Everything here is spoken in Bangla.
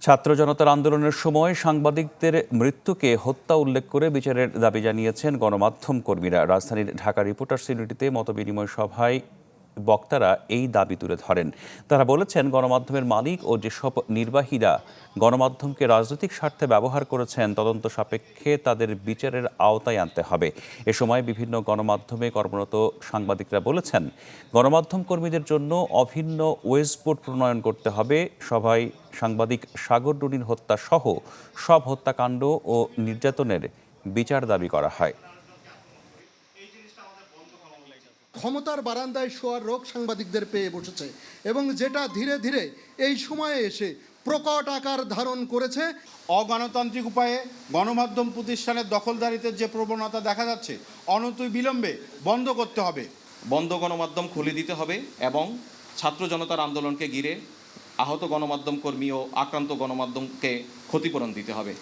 ছাত্র জনতার আন্দোলনের সময় সাংবাদিকদের মৃত্যুকে হত্যা উল্লেখ করে বিচারের দাবি জানিয়েছেন গণমাধ্যম কর্মীরা। রাজধানীর ঢাকা রিপোর্টার্স ইউনিটিতে মতবিনিময় সভায় বক্তারা এই দাবি তুলে ধরেন। তারা বলেছেন, গণমাধ্যমের মালিক ও যেসব নির্বাহীরা গণমাধ্যমকে রাজনৈতিক স্বার্থে ব্যবহার করেছেন, তদন্ত সাপেক্ষে তাদের বিচারের আওতায় আনতে হবে। এ সময় বিভিন্ন গণমাধ্যমে কর্মরত সাংবাদিকরা বলেছেন, গণমাধ্যম কর্মীদের জন্য অভিন্ন ওয়েজ বোর্ড প্রণয়ন করতে হবে। সভায় সাংবাদিক সাগর রুনির হত্যা সহ সব হত্যাকাণ্ড ও নির্যাতনের বিচার দাবি করা হয়। ক্ষমতার বারান্দায় শোয়ার রোগ সাংবাদিকদের পেয়ে বসেছে এবং যেটা ধীরে ধীরে এই সময়ে এসে প্রকট আকার ধারণ করেছে। অগণতান্ত্রিক উপায়ে গণমাধ্যম প্রতিষ্ঠানের দখলদারিত্বের যে প্রবণতা দেখা যাচ্ছে, অনতিবিলম্বে বন্ধ করতে হবে। বন্ধ গণমাধ্যম খুলে দিতে হবে এবং ছাত্র জনতার আন্দোলনকে ঘিরে আহত গণমাধ্যম কর্মী ও আক্রান্ত গণমাধ্যমকে ক্ষতিপূরণ দিতে হবে।